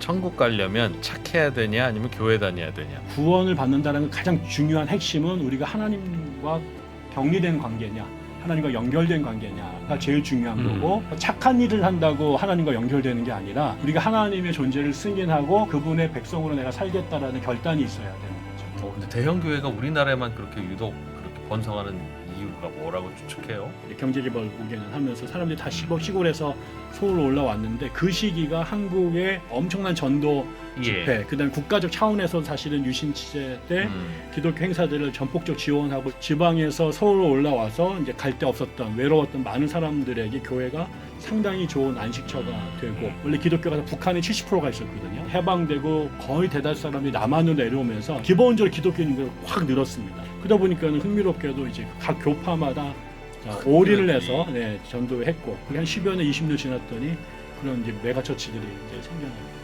천국 가려면 착해야 되냐 아니면 교회 다녀야 되냐? 구원을 받는다는 가장 중요한 핵심은 우리가 하나님과 격리된 관계냐, 하나님과 연결된 관계냐가 제일 중요한 거고, 착한 일을 한다고 하나님과 연결되는 게 아니라 우리가 하나님의 존재를 승인하고 그분의 백성으로 내가 살겠다라는 결단이 있어야 되는 거죠. 근데 대형 교회가 우리나라에만 그렇게 유독 그렇게 번성하는 이유가 뭐라고 추측해요? 경제개발 5개년 하면서 사람들이 다 시골에서 서울로 올라왔는데 그 시기가 한국의 엄청난 전도 집회, 그다음 국가적 차원에서 사실은 유신 취재 때 기독교 행사들을 전폭적 지원하고 지방에서 서울로 올라와서 이제 갈 데 없었던 외로웠던 많은 사람들에게 교회가 상당히 좋은 안식처가 되고, 원래 기독교가 북한에 70%가 있었거든요. 해방되고 거의 대다수 사람들이 남한으로 내려오면서 기본적으로 기독교인들이 확 늘었습니다. 그러다 보니까는 흥미롭게도 이제 각 교파마다 올인을 해서 전도를 했고, 그게 한 10여 년, 20년 지났더니 그런 이제 메가처치들이 이제 생겨나요.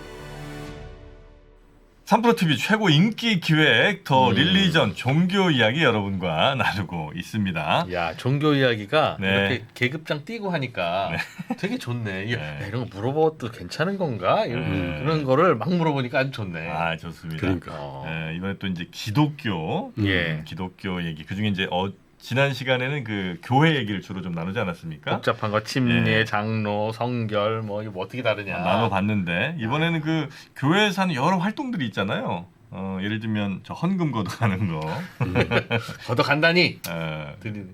3프로TV 최고 인기 기획 더 릴리전 종교 이야기 여러분과 나누고 있습니다. 야, 종교 이야기가 네. 이렇게 계급장 띄고 하니까 되게 좋네. 이런 거 물어봐도 괜찮은 건가? 그런 거를 막 물어보니까 아주 좋네. 아, 좋습니다. 그러니까. 이번에 또 이제 기독교, 기독교 얘기. 그중에 이제 지난 시간에는 그 교회 얘기를 주로 좀 나누지 않았습니까? 복잡한 거 침례, 장로, 성결 뭐 이거 어떻게 다르냐 나눠봤는데 이번에는 그 교회에서 하는 여러 활동들이 있잖아요. 예를 들면 저 헌금 걷어가는 거, 걷어 간다니 드리네.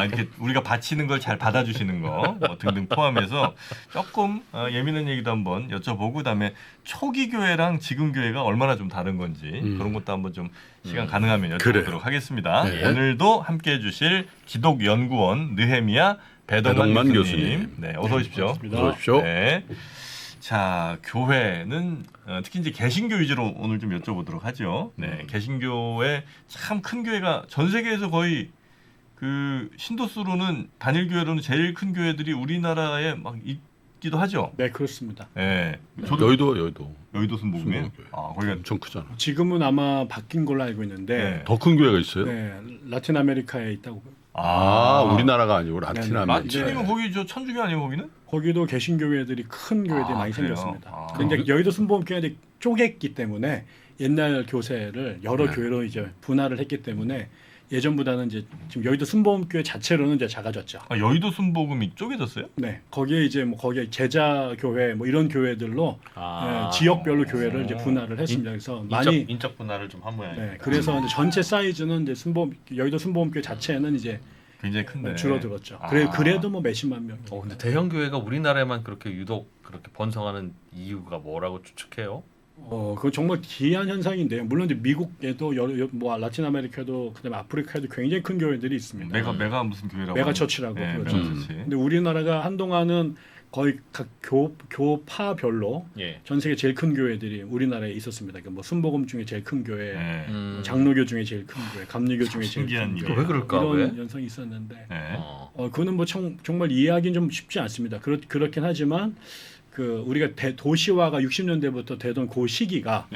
이렇게 우리가 바치는 걸 잘 받아주시는 거 등등 포함해서 조금 예민한 얘기도 한번 여쭤보고, 그다음에 초기 교회랑 지금 교회가 얼마나 좀 다른 건지 그런 것도 한번 좀 시간 가능하면 여쭤보도록 하겠습니다. 네. 오늘도 함께해 주실 기독연구원 느헤미야 배동만 교수님. 네, 어서 오십시오. 어서 오십시오. 네. 자, 교회는 특히 이제 개신교 위주로 오늘 좀 여쭤보도록 하죠. 네, 개신교의 참 큰 교회가 전 세계에서 거의 그 신도수로는 단일 교회로는 제일 큰 교회들이 우리나라에 막 있기도 하죠. 네, 그렇습니다. 네, 여의도 순복음이에요. 거기가 엄청 크잖아. 지금은 아마 바뀐 걸로 알고 있는데 더 큰 교회가 있어요? 네, 라틴 아메리카에 있다고. 우리나라가 아니고 라틴 아메리카. 라틴이면 거기 저 천주교 아니에요, 거기는? 거기도 개신교회들이 큰 교회들이 많이 그래요? 생겼습니다. 근데 여의도 순복음교회들이 쪼갰기 때문에 옛날 교세를 여러 교회로 이제 분할을 했기 때문에 예전보다는 이제 지금 여의도 순복음교회 자체로는 이제 작아졌죠. 여의도 순복음이 쪼개졌어요? 네, 거기에 이제 뭐 거기에 제자 교회 뭐 이런 교회들로 지역별로 교회를 이제 분할을 했습니다. 그래서 많이 인적 분할을 좀 한 모양이에요. 네, 그래서 이제 전체 사이즈는 이제 여의도 순복음교회 자체는 이제 굉장히 큰데 줄어들었죠. 그래도 뭐 몇십만 명. 근데 대형 교회가 우리나라에만 그렇게 유독 그렇게 번성하는 이유가 뭐라고 추측해요? 그건 정말 기이한 현상인데요. 물론 이제 미국에도 뭐 라틴 아메리카도 그다음에 아프리카에도 굉장히 큰 교회들이 있습니다. 메가 무슨 교회라고? 메가처치라고 네, 그러죠. 메가처치. 근데 우리나라가 한동안은 거의 각 교파별로 전 세계 제일 큰 교회들이 우리나라에 있었습니다. 그러니까 뭐 순복음 중에 제일 큰 교회, 장로교 중에 제일 큰 교회, 감리교 중에 제일 큰 교회. 왜 그럴까? 이런 연상이 있었는데, 그거는 뭐 정말 이해하기는 좀 쉽지 않습니다. 그렇긴 하지만 그 우리가 도시화가 60년대부터 되던 그 시기가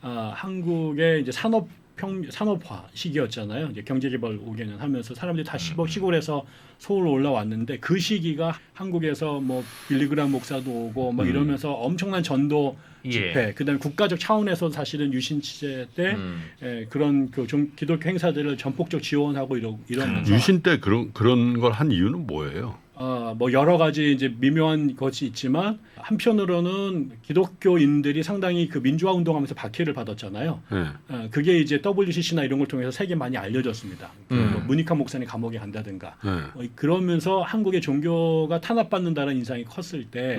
한국의 이제 산업화 시기였잖아요. 이제 경제개발 5개년 하면서 사람들이 다 시골에서 서울로 올라왔는데 그 시기가 한국에서 뭐 빌리그람 목사도 오고 뭐 이러면서 엄청난 전도 집회, 그다음에 국가적 차원에서 사실은 유신 취재 때 그런 그 좀 기독교 행사들을 전폭적 지원하고 이러면서 유신 때 그런 걸 한 이유는 뭐예요? 뭐 여러 가지 이제 미묘한 것이 있지만 한편으로는 기독교인들이 상당히 그 민주화 운동하면서 박해를 받았잖아요. 그게 이제 WCC나 이런 걸 통해서 세계 많이 알려졌습니다. 뭐 무니카 목사님 감옥에 간다든가 그러면서 한국의 종교가 탄압받는다는 인상이 컸을 때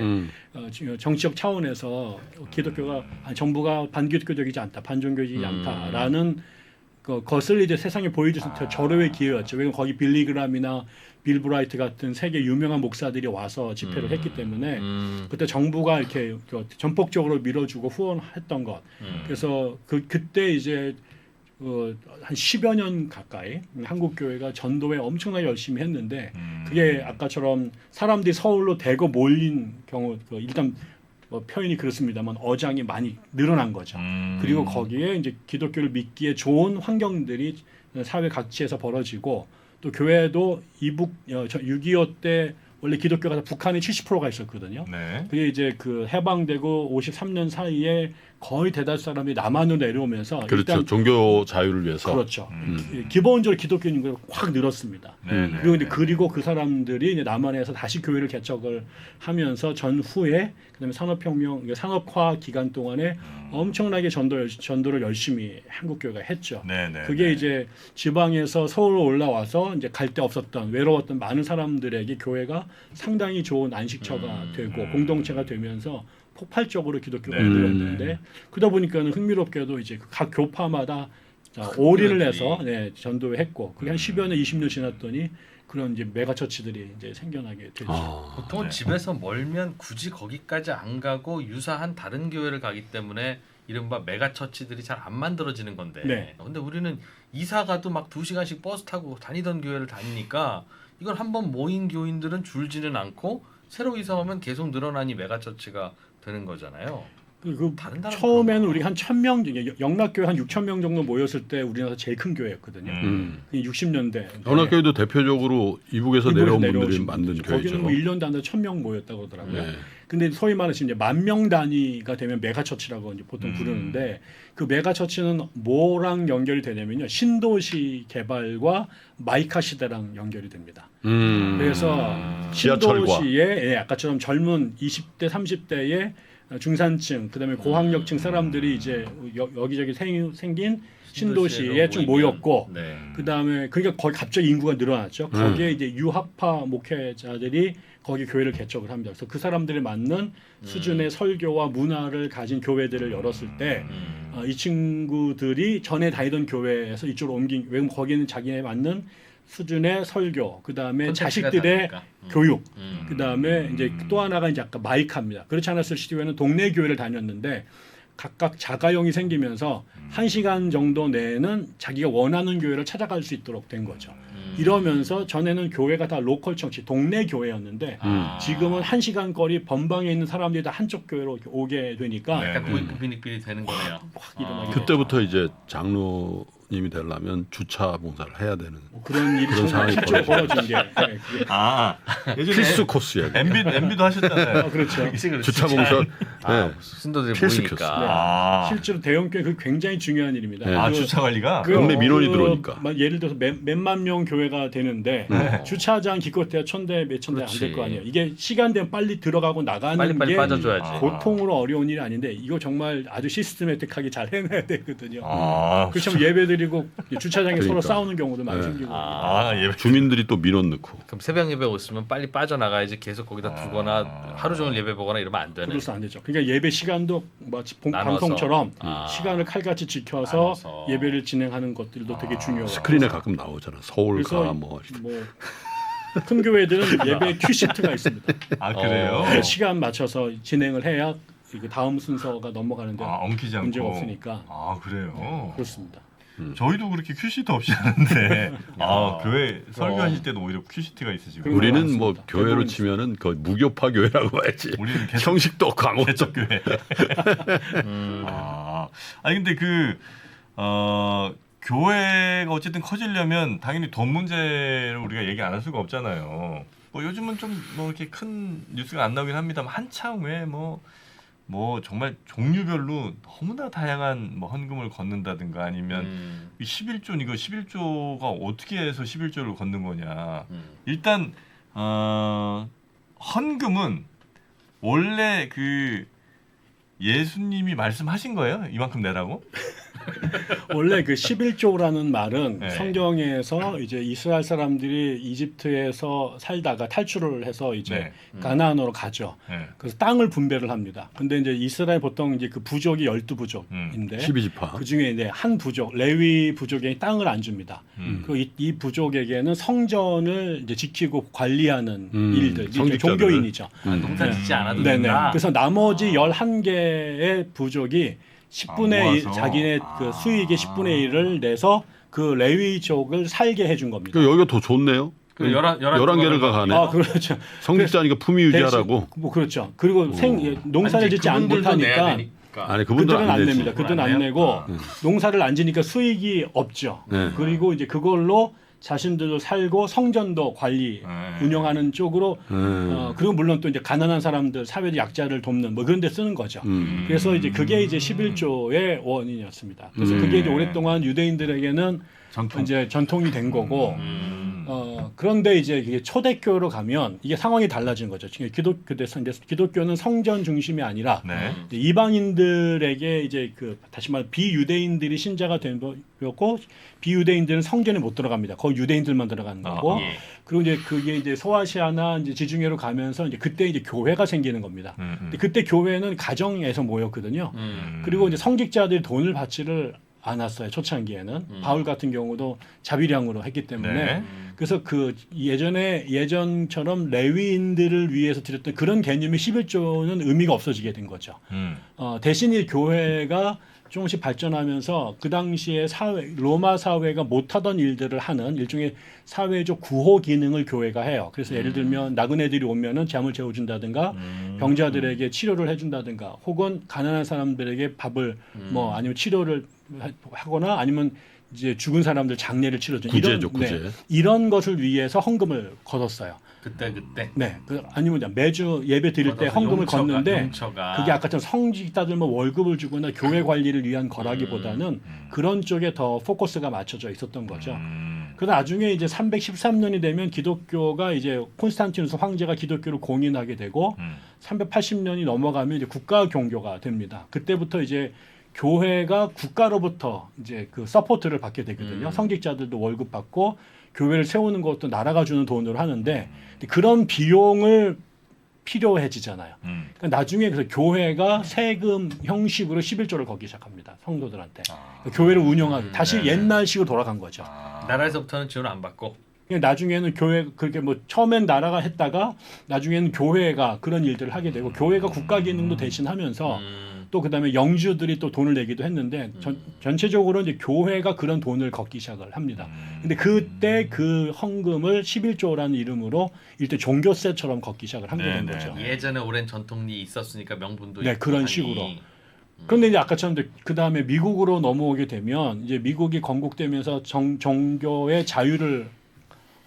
정치적 차원에서 기독교가 정부가 반기독교적이지 않다, 반종교적이지 않다라는 것을 이제 세상에 보여줄 수 있는 절호의 기회였죠. 왜냐하면 거기 빌리그람이나 빌 브라이트 같은 세계 유명한 목사들이 와서 집회를 했기 때문에 그때 정부가 이렇게 전폭적으로 밀어주고 후원했던 것. 그래서 그때 이제 한 10여 년 가까이 한국 교회가 전도에 엄청나게 열심히 했는데 그게 아까처럼 사람들이 서울로 대거 몰린 경우 일단 뭐 표현이 그렇습니다만 어장이 많이 늘어난 거죠. 그리고 거기에 이제 기독교를 믿기에 좋은 환경들이 사회 각지에서 벌어지고 또 교회도 6.25 때 원래 기독교가 북한이 70%가 있었거든요. 네. 그게 이제 그 해방되고 53년 사이에 거의 대다수 사람이 남한으로 내려오면서 그렇죠. 일단 종교 자유를 위해서. 그렇죠. 기본적으로 기독교 인구가 확 늘었습니다. 네. 그리고 그 사람들이 이제 남한에서 다시 교회를 개척을 하면서 전후에 그다음에 산업혁명, 산업화 기간 동안에 엄청나게 전도를 열심히 한국 교회가 했죠. 네. 그게 이제 지방에서 서울로 올라와서 이제 갈 데 없었던 외로웠던 많은 사람들에게 교회가 상당히 좋은 안식처가 되고 공동체가 되면서 폭발적으로 기독교가 늘었는데 그러다 보니까는 흥미롭게도 이제 각 교파마다 올인을 해서 전도했고 그게 한 10여 년, 20년 지났더니 그런 이제 메가처치들이 이제 생겨나게 되죠. 보통은 네. 집에서 멀면 굳이 거기까지 안 가고 유사한 다른 교회를 가기 때문에 이른바 메가처치들이 잘 안 만들어지는 건데. 네. 근데 우리는 이사 가도 막 2시간씩 버스 타고 다니던 교회를 다니니까 이걸 한번 모인 교인들은 줄지는 않고 새로 이사 오면 계속 늘어나니 메가처치가 되는 거잖아요. 그 다른 나라 처음에는 우리 한 1,000명, 영락교회 한 6,000명 정도 모였을 때 우리나라 제일 큰 교회였거든요. 60년대. 연합교회도 대표적으로 이북에서 내려온 분들이 만든 교회죠. 거기는 뭐 1년도 안 돼 1,000명 모였다고 하더라고요. 네. 근데 소위 말해서 이제 10,000명 단위가 되면 메가처치라고 이제 보통 부르는데 그 메가처치는 뭐랑 연결이 되냐면요. 신도시 개발과 마이카 시대랑 연결이 됩니다. 그래서 지하철과. 신도시에 아까처럼 젊은 20대, 30대의 중산층, 그다음에 고학력층 사람들이 이제 여기저기 생긴 신도시에 쭉 모였고, 네. 그다음에 그러니까 거기 갑자기 인구가 늘어났죠. 거기에 이제 유학파 목회자들이 거기 교회를 개척을 합니다. 그래서 그 사람들이 맞는 수준의 설교와 문화를 가진 교회들을 열었을 때 이 친구들이 전에 다니던 교회에서 이쪽으로 옮긴 왜냐면 거기는 자기네 맞는 수준의 설교, 그다음에 콘텐츠가 자식들의 다르니까. 교육, 그다음에 이제 또 하나가 이제 아까 마이카입니다. 그렇지 않았을 시대에는 동네 교회를 다녔는데 각각 자가용이 생기면서 1시간 정도 내에는 자기가 원하는 교회를 찾아갈 수 있도록 된 거죠. 이러면서 전에는 교회가 다 로컬 청치, 동네 교회였는데 지금은 1시간 거리 번방에 있는 사람들이 다 한쪽 교회로 이렇게 오게 되니까 네. 약간 구빈익빈이 되는 거네요. 확 일어나게 그때부터 이제 장로님이 되려면 주차 봉사를 해야 되는 그런 일이 그런 상황이 실제로 벌어진 게 예전에 예전에 필수 코스예요. MB도 하셨잖아요. 그렇죠. 주차 봉사. 아, 네. 신도들이 필수 모이니까. 실제로 대형교회 그 굉장히 중요한 일입니다. 네. 아 그- 주차 관리가 동네 민원이 들어오니까. 예를 들어서 몇만 명 교회가 되는데 네. 주차장 기껏해야 1,000대 몇천 대 안 될 그렇지. 거 아니에요. 이게 시간 되면 빨리 들어가고 나가는 빨리빨리 게 빠져줘야지. 보통으로 어려운 일이 아닌데 이거 정말 아주 시스테매틱하게 잘 해내야 되거든요. 그렇죠. 그렇죠. 예배드리고 주차장에 서로 그러니까. 싸우는 경우도 많이 네. 생기고. 예. 주민들이 또 민원 넣고. 그럼 새벽 예배 오시면 빨리 빠져나가야지 계속 거기다 두거나 하루 종일 예배 보거나 이러면 안 되네. 그래서 안 되죠. 그러니까 예배 시간도 마치 나눠서. 방송처럼 아. 시간을 칼같이 지켜서 나눠서. 예배를 진행하는 것들도 되게 중요해요. 스크린에 가끔 나오잖아. 서울가 그래서 뭐. 큰 교회들은 예배 큐시트가 있습니다. 아 그래요? 그 시간 맞춰서 진행을 해야 그 다음 순서가 넘어가는데 엉키지 않고. 문제가 없으니까. 아 그래요. 그렇습니다. 저희도 그렇게 큐시트 없이 하는데 교회 설교하실 때도 오히려 큐시트가 있으시고. 그런 거 우리는 많습니다. 뭐 교회로 대부분 치면은 거의 무교파 교회라고 해야지. 우리는 개척 형식도 없고 아무것도 개척 교회. 아니 근데 교회가 어쨌든 커지려면 당연히 돈 문제를 우리가 얘기 안 할 수가 없잖아요. 뭐 요즘은 좀 뭐 이렇게 큰 뉴스가 안 나오긴 합니다만 한창 후에 뭐 정말 종류별로 너무나 다양한 뭐 헌금을 걷는다든가 아니면 11조 이거 11조가 어떻게 해서 11조를 걷는 거냐. 일단 헌금은 원래 그 예수님이 말씀하신 거예요? 이만큼 내라고? 원래 그 11조라는 말은 네. 성경에서 이제 이스라엘 사람들이 이집트에서 살다가 탈출을 해서 이제 네. 가나안으로 가죠. 네. 그래서 땅을 분배를 합니다. 근데 이제 이스라엘 보통 이제 그 부족이 12부족인데 12지파. 그 중에 이제 한 부족, 레위 부족에 땅을 안 줍니다. 이 부족에게는 성전을 이제 지키고 관리하는 일들, 이게 성직자들을. 종교인이죠. 농사 짓지 않아도 네네. 된다. 그래서 나머지 11개의 부족이 10분의 1, 모아서. 자기네 그 수익의 10분의 1을 내서 그 레위족을 살게 해준 겁니다. 그 여기가 더 좋네요. 그 11개를 가네. 아 그렇죠. 성직자니까 품위 유지하라고. 대신, 뭐 그렇죠. 그리고 농사를 짓지 못하니까 아니 그분들은 안 내지. 냅니다. 그들은 안 내고 농사를 안 지니까 수익이 없죠. 네. 그리고 이제 그걸로 자신들도 살고 성전도 관리 네. 운영하는 쪽으로 그리고 물론 또 이제 가난한 사람들 사회적 약자를 돕는 뭐 그런 데 쓰는 거죠. 그래서 이제 그게 이제 11조의 원인이었습니다. 그래서 그게 이제 오랫동안 유대인들에게는 전통. 이제 전통이 된 거고 그런데 이제 이게 초대교로 가면 이게 상황이 달라지는 거죠. 기독교에서 이제 기독교는 성전 중심이 아니라 네. 이방인들에게 이제 그 다시 말해 비유대인들이 신자가 된 거고 비유대인들은 성전에 못 들어갑니다. 거기 유대인들만 들어가는 거고 예. 그리고 이제 그게 이제 소아시아나 이제 지중해로 가면서 이제 그때 이제 교회가 생기는 겁니다. 근데 그때 교회는 가정에서 모였거든요. 그리고 이제 성직자들이 돈을 받지를 않았어요. 초창기에는 바울 같은 경우도 자비량으로 했기 때문에 네. 그래서 그 예전처럼 레위인들을 위해서 드렸던 그런 개념의 11조는 의미가 없어지게 된 거죠. 대신 이 교회가 조금씩 발전하면서 그 당시에 로마 사회가 못하던 일들을 하는 일종의 사회적 구호 기능을 교회가 해요. 그래서 예를 들면 나그네들이 오면은 잠을 재워준다든가 병자들에게 치료를 해준다든가 혹은 가난한 사람들에게 밥을 뭐 아니면 치료를 하거나 아니면 이제 죽은 사람들 장례를 치러준 구제죠, 구제. 이런 것을 위해서 헌금을 걷었어요. 그때 네, 아니면 매주 예배 드릴 때 헌금을 걷는데 용처가. 그게 아까처럼 성직자들 뭐 월급을 주거나 교회 관리를 위한 거라기보다는 그런 쪽에 더 포커스가 맞춰져 있었던 거죠. 그러다 나중에 이제 313년이 되면 기독교가 이제 콘스탄티누스 황제가 기독교를 공인하게 되고 380년이 넘어가면 이제 국가 종교가 됩니다. 그때부터 이제 교회가 국가로부터 이제 그 서포트를 받게 되거든요. 성직자들도 월급 받고 교회를 세우는 것도 나라가 주는 돈으로 하는데 그런 비용을 필요해지잖아요. 그러니까 나중에 그래서 교회가 세금 형식으로 11조를 걷기 시작합니다. 성도들한테. 그러니까 교회를 운영하기. 다시 옛날식으로 돌아간 거죠. 나라에서부터는 지원 안 받고. 그러니까 나중에는 교회 그렇게 뭐 처음엔 나라가 했다가 나중에는 교회가 그런 일들을 하게 되고 교회가 국가 기능도 대신하면서 또 그다음에 영주들이 또 돈을 내기도 했는데 전체적으로 이제 교회가 그런 돈을 걷기 시작을 합니다. 근데 그때 그 헌금을 11조라는 이름으로 일대 종교세처럼 걷기 시작을 한 게 된 거죠. 예전에 오랜 전통이 있었으니까 명분도 네, 있고 그런 하니. 식으로. 그런데 이제 아까처럼 그 다음에 미국으로 넘어오게 되면 이제 미국이 건국되면서 종교의 자유를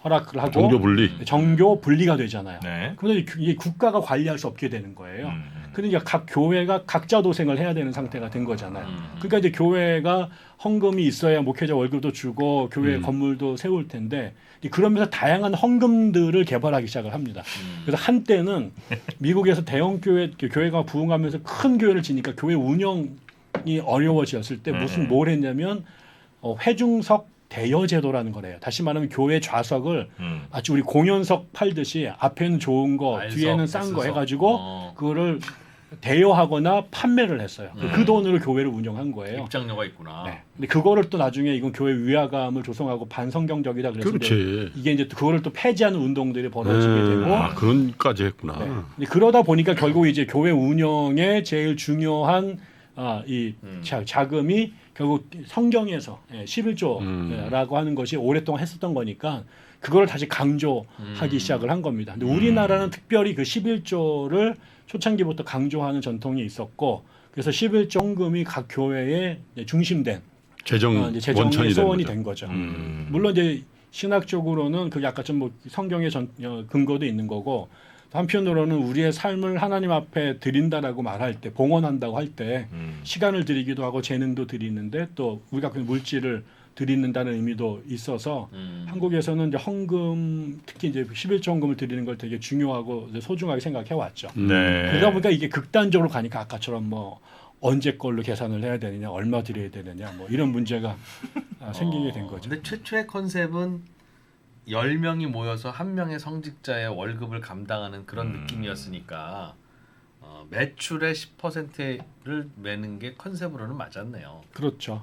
허락을 하고 종교 분리. 정교 분리가 되잖아요. 네. 그런데 이게 국가가 관리할 수 없게 되는 거예요. 그러니까 각 교회가 각자 도생을 해야 되는 상태가 된 거잖아요. 그러니까 이제 교회가 헌금이 있어야 목회자 월급도 주고 교회 건물도 세울 텐데 그러면서 다양한 헌금들을 개발하기 시작을 합니다. 그래서 한때는 미국에서 대형 교회가 부흥하면서 큰 교회를 지니까 교회 운영이 어려워졌을 때 뭘 했냐면 회중석 대여 제도라는 거래요. 다시 말하면 교회 좌석을 마치 우리 공연석 팔듯이 앞에는 좋은 거, 알석, 뒤에는 싼 거 S석. 해가지고 그거를 대여하거나 판매를 했어요. 그 돈으로 교회를 운영한 거예요. 입장료가 있구나. 네. 근데 그거를 또 나중에 이건 교회 위화감을 조성하고 반성경적이다 그래서 그렇지. 이게 이제 그거를 또 폐지하는 운동들이 벌어지게 되고 그런까지 했구나. 네. 근데 그러다 보니까 결국 이제 교회 운영에 제일 중요한 이 자금이 결국 성경에서 11조라고 하는 것이 오랫동안 했었던 거니까 그걸 다시 강조하기 시작을 한 겁니다. 근데 우리나라는 특별히 그 11조를 초창기부터 강조하는 전통이 있었고 그래서 11조 헌금이 각 교회에 중심된 재정이 재정의 소원이 된 된 거죠. 물론 이제 신학적으로는 그게 아까 좀 뭐 성경의 근거도 있는 거고 한편으로는 우리의 삶을 하나님 앞에 드린다라고 말할 때 봉헌한다고 할 때 시간을 드리기도 하고 재능도 드리는데 또 우리가 그 물질을 드리는다는 의미도 있어서 한국에서는 이제 헌금 특히 이제 11조 헌금을 드리는 걸 되게 중요하고 소중하게 생각해 왔죠. 네. 그러다 보니까 이게 극단적으로 가니까 아까처럼 뭐 언제 걸로 계산을 해야 되느냐, 얼마 드려야 되느냐, 뭐 이런 문제가 생기게 된 거죠. 근데 최초의 컨셉은 10명이 모여서 한 명의 성직자의 월급을 감당하는 그런 느낌이었으니까 매출의 10%를 매는 게 컨셉으로는 맞았네요. 그렇죠.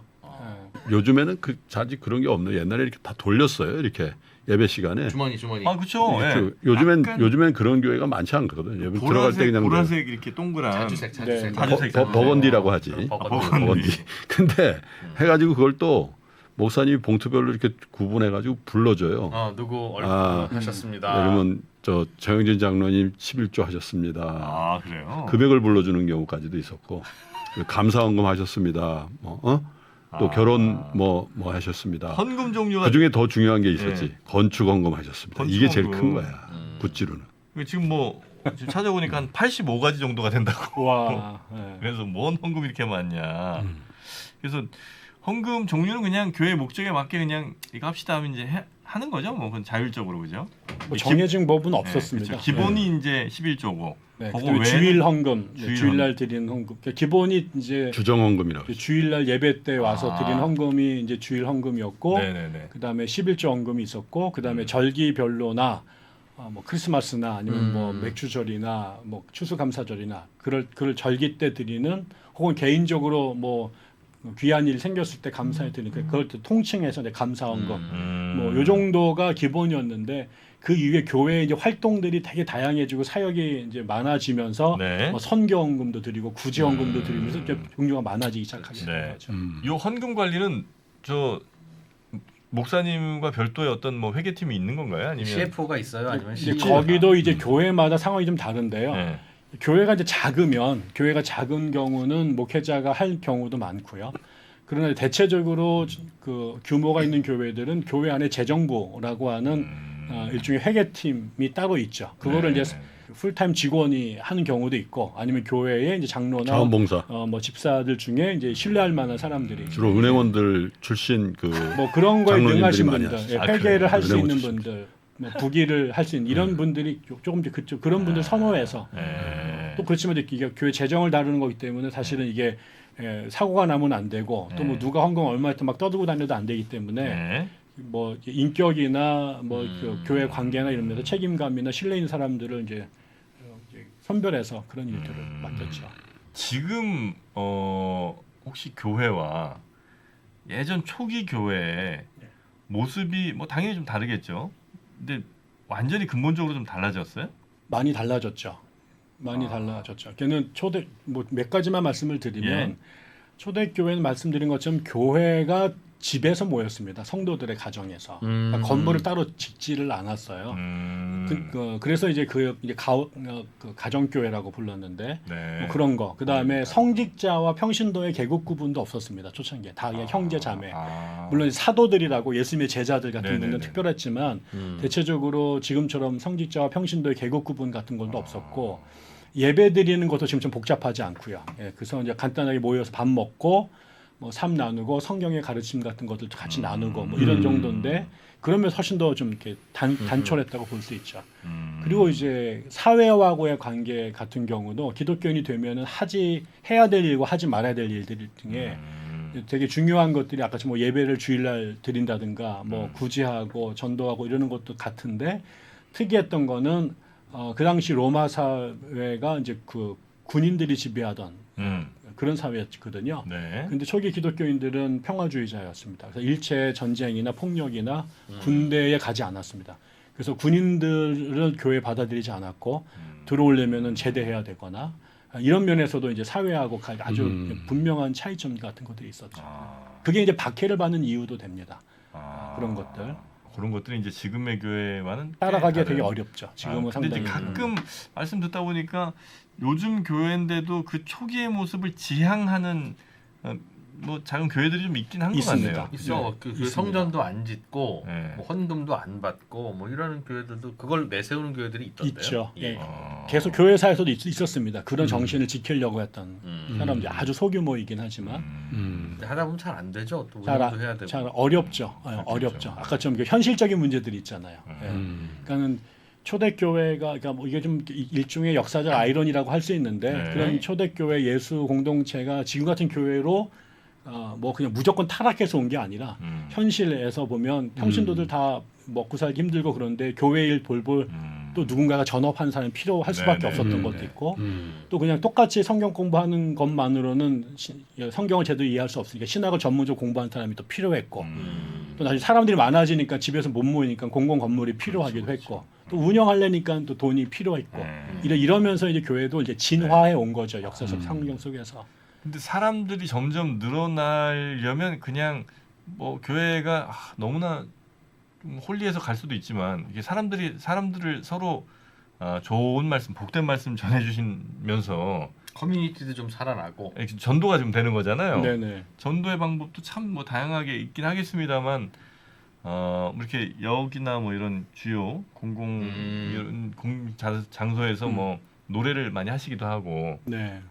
요즘에는 자직 그런 게 없네요. 옛날에 이렇게 다 돌렸어요. 이렇게 예배 시간에. 주머니. 아 그렇죠. 예. 요즘엔 그런 교회가 많지 않거든. 예배 들어갈 때 그냥 보라색 이렇게 동그란 자주색. 네. 자주색. 버건디라고 하지. 버건디. 근데 해가지고 그걸 또 목사님이 봉투별로 이렇게 구분해가지고 불러줘요. 누구 얼마 하셨습니다. 그러면 저 정영진 장로님 11조 하셨습니다. 아 그래요. 금액을 불러주는 경우까지도 있었고 감사헌금 하셨습니다. 또 결혼 뭐 하셨습니다. 헌금 종류가 그 중에 더 중요한 게 있었지. 예. 건축 헌금 하셨습니다. 건축 이게 제일 헌금. 큰 거야. 구찌로는. 지금 뭐 지금 찾아보니까 한 85가지 정도가 된다고. 와. 예. 그래서 뭔 헌금이 이렇게 많냐. 그래서 헌금 종류는 그냥 교회 목적에 맞게 그냥 이거 합시다 하면 이제 하는 거죠. 뭐 그건 자율적으로 그죠. 뭐 정해진 법은 없었습니다. 그렇죠. 기본이 이제 11조고. 네, 그거 그다음에 외에는 주일 헌금, 주일 주일날 드리는 헌금. 그러니까 기본이 이제 주정 헌금이라고. 주일날 예배 때 와서 아. 드린 헌금이 이제 주일 헌금이었고, 네네네. 그다음에 11조 헌금이 있었고, 그다음에 절기별로나 뭐 크리스마스나 아니면 뭐 맥주절이나 뭐 추수감사절이나 그럴 절기 때 드리는 혹은 개인적으로 뭐 귀한 일 생겼을 때 감사해 드리는 그걸 또 통칭해서 이제 감사 헌금. 뭐 요 정도가 기본이었는데 그 이후에 교회 이제 활동들이 되게 다양해지고 사역이 이제 많아지면서 네. 뭐 선교헌금도 드리고 구제헌금도 드리면서 이제 종류가 많아지기 시작하게 된 네. 거죠. 요 헌금 관리는 저 목사님과 별도의 어떤 뭐 회계팀이 있는 건가요? 아니면 CFO가 있어요? 아니면 이제 CFO 가? 거기도 이제 교회마다 상황이 좀 다른데요. 네. 교회가 이제 교회가 작은 경우는 목회자가 할 경우도 많고요. 그러나 대체적으로 그 규모가 있는 교회들은 교회 안에 재정부라고 하는 일종의 회계팀이 따로 있죠. 그거를 네. 이제 풀타임 직원이 하는 경우도 있고 아니면 교회에 이제 장로나 자원봉사. 뭐 집사들 중에 이제 신뢰할 만한 사람들이 주로 은행원들 출신 그 뭐 그런 거에 장로님들이 능하신 많이 분들, 하시죠. 예, 아, 회계를 그래요? 할 수 은행원 있는 출신. 분들, 뭐 부기를 할 수 있는 이런 분들이 조금 그쪽 그런 분들 선호해서 네. 또 그렇지만 이게 교회 재정을 다루는 거기 때문에 사실은 이게 사고가 나면 안 되고 또 뭐 누가 헌금 얼마 했다 막 떠들고 다녀도 안 되기 때문에 네. 뭐 인격이나 뭐 그 교회 관계나 이런 데서 책임감이나 신뢰 있는 사람들을 이제 선별해서 그런 일들을 맡겼죠. 지금 혹시 교회와 예전 초기 교회의 모습이 뭐 당연히 좀 다르겠죠. 근데 완전히 근본적으로 좀 달라졌어요? 많이 달라졌죠. 많이 달라졌죠. 걔는 초대 뭐 몇 가지만 말씀을 드리면 예. 초대교회는 말씀드린 것처럼 교회가 집에서 모였습니다. 성도들의 가정에서 그러니까 건물을 따로 짓지를 않았어요. 그래서 이제 그 가정교회라고 불렀는데 네. 뭐 그런 거. 그 다음에 성직자와 평신도의 계급 구분도 없었습니다. 초창기에 다 그냥 형제 자매. 물론 사도들이라고 예수님의 제자들 같은 네네네. 분들은 특별했지만 대체적으로 지금처럼 성직자와 평신도의 계급 구분 같은 것도 없었고 예배 드리는 것도 지금 좀 복잡하지 않고요. 예, 그래서 이제 간단하게 모여서 밥 먹고 뭐 삶 나누고 성경의 가르침 같은 것들 같이 나누고 뭐 이런 정도인데 그러면 훨씬 더 좀 이렇게 단촐했다고 볼 수 있죠. 그리고 이제 사회와의 관계 같은 경우도 기독교인이 되면은 해야 될 일과 하지 말아야 될 일들 중에 되게 중요한 것들이 아까 뭐 예배를 주일날 드린다든가 뭐 구제하고 전도하고 이러는 것도 같은데 특이했던 거는 그 당시 로마 사회가 이제 그 군인들이 지배하던 그런 사회였거든요. 네. 근데 초기 기독교인들은 평화주의자였습니다. 그래서 일체 전쟁이나 폭력이나 군대에 가지 않았습니다. 그래서 군인들은 교회 받아들이지 않았고 들어오려면은 제대해야 되거나 이런 면에서도 이제 사회하고 아주 분명한 차이점 같은 것들이 있었죠. 그게 이제 박해를 받는 이유도 됩니다. 그런 것들. 그런 것들이 이제 지금의 교회와는 따라가기가 되게 어렵죠. 지금은 근데 이제 상당히. 가끔 말씀 듣다 보니까 요즘 교회인데도 그 초기의 모습을 지향하는 뭐 작은 교회들이 좀 있긴 한 것 있습니다. 같네요. 있어. 그 있습니다. 성전도 안 짓고 네. 뭐 헌금도 안 받고 뭐 이러는 교회들도 그걸 내세우는 교회들이 있던데요. 있죠. 예. 예. 계속 교회사에서도 있었습니다. 그런 정신을 지키려고 했던 사람들 아주 소규모이긴 하지만 근데 하다 보면 잘 안 되죠. 또 잘, 운영도 해야 되고. 잘 어렵죠. 어렵죠. 아까처럼 그 현실적인 문제들이 있잖아요. 예. 그러니까는 초대교회가 그러니까 뭐 이게 좀 일종의 역사적 아이러니라고 할 수 있는데 네. 그런 초대교회 예수 공동체가 지금 같은 교회로 뭐 그냥 무조건 타락해서 온 게 아니라 현실에서 보면 평신도들 다 먹고 살기 힘들고 그런데 교회 일 볼볼 또 누군가가 전업하는 사람이 필요할 수밖에 네, 없었던 네, 것도 네. 있고 또 그냥 똑같이 성경 공부하는 것만으로는 성경을 제대로 이해할 수 없으니까 신학을 전문적으로 공부하는 사람이 또 필요했고 또 나중에 사람들이 많아지니까 집에서 못 모이니까 공공 건물이 필요하기도 했고 또 운영하려니까 또 돈이 필요했고 이러면서 이제 교회도 이제 진화해 온 거죠. 역사적 성경 속에서. 근데 사람들이 점점 늘어나려면 그냥 뭐 교회가 너무나 좀 홀리해서 갈 수도 있지만 이게 사람들을 서로 좋은 말씀, 복된 말씀 전해주시면서 커뮤니티도 좀 살아나고. 이렇게 전도가 좀 되는 거잖아요. 네네. 전도의 방법도 참 뭐 다양하게 있긴 하겠습니다만 이렇게 역이나 뭐 이런 주요 공공 이런 장소에서 뭐 노래를 많이 하시기도 하고 네.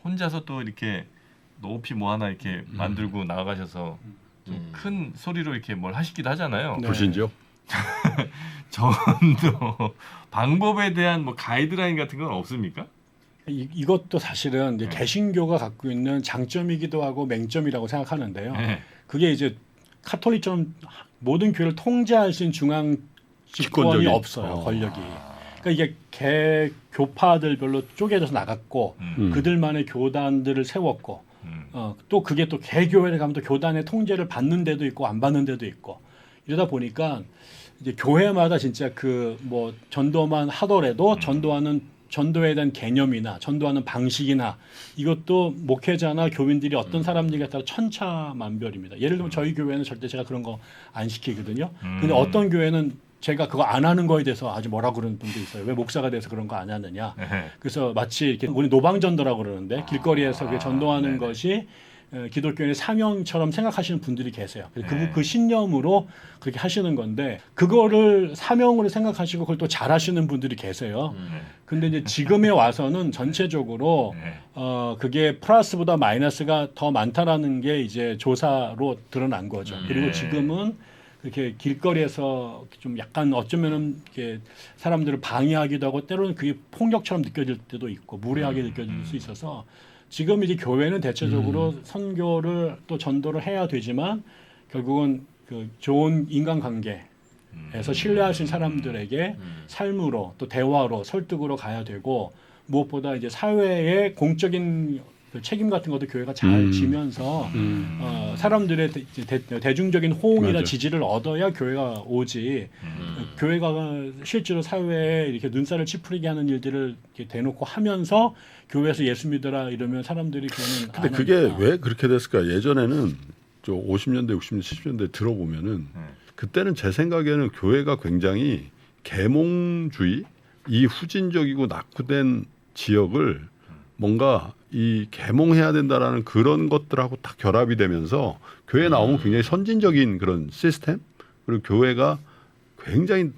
혼자서 또 이렇게 높이 뭐 하나 이렇게 만들고 나가셔서 좀 큰 소리로 이렇게 뭘 하시기도 하잖아요. 네. 불신죠? 전도 방법에 대한 뭐 가이드라인 같은 건 없습니까? 이것도 사실은 이제 개신교가 갖고 있는 장점이기도 하고 맹점이라고 생각하는데요. 네. 그게 이제 카톨릭처럼 모든 교회를 통제할 수 있는 중앙 집권이 집권적인. 없어요. 권력이. 그러니까 이게 개 교파들별로 쪼개져서 나갔고 그들만의 교단들을 세웠고 또 그게 또 개교회를 가면 또 교단의 통제를 받는 데도 있고 안 받는 데도 있고 이러다 보니까 이제 교회마다 진짜 그 뭐 전도만 하더라도 전도에 대한 개념이나 전도하는 방식이나 이것도 목회자나 교민들이 어떤 사람들에 따라 천차만별입니다. 예를 들면 저희 교회는 절대 제가 그런 거 안 시키거든요. 근데 어떤 교회는 제가 그거 안 하는 거에 대해서 아주 뭐라 그러는 분도 있어요. 왜 목사가 돼서 그런 거 안 하느냐. 그래서 마치 이렇게 우리 노방전도라고 그러는데 길거리에서 그 전도하는 것이 기독교인의 사명처럼 생각하시는 분들이 계세요. 그 신념으로 그렇게 하시는 건데 그거를 사명으로 생각하시고 그걸 또 잘하시는 분들이 계세요. 근데 이제 지금에 와서는 전체적으로 그게 플러스보다 마이너스가 더 많다라는 게 이제 조사로 드러난 거죠. 그리고 지금은 그렇게 길거리에서 좀 약간 어쩌면은 이렇게 사람들을 방해하기도 하고 때로는 그게 폭력처럼 느껴질 때도 있고 무례하게 느껴질 수 있어서 지금 이제 교회는 대체적으로 선교를 또 전도를 해야 되지만 결국은 그 좋은 인간관계에서 신뢰할 수 있는 사람들에게 삶으로 또 대화로 설득으로 가야 되고 무엇보다 이제 사회의 공적인 그 책임 같은 것도 교회가 잘 지면서 사람들의 대중적인 호응이나 맞아. 지지를 얻어야 교회가 오지. 교회가 실제로 사회에 이렇게 눈살을 찌푸리게 하는 일들을 이렇게 대놓고 하면서 교회에서 예수 믿어라 이러면 사람들이 그거는 근데 안 그게 하니까. 왜 그렇게 됐을까? 예전에는 저 50년대, 60년대, 70년대 들어보면은 그때는 제 생각에는 교회가 굉장히 계몽주의, 이 후진적이고 낙후된 지역을 뭔가 이 계몽해야 된다라는 그런 것들하고 딱 결합이 되면서 교회에 나오면 굉장히 선진적인 그런 시스템 그리고 교회가 굉장히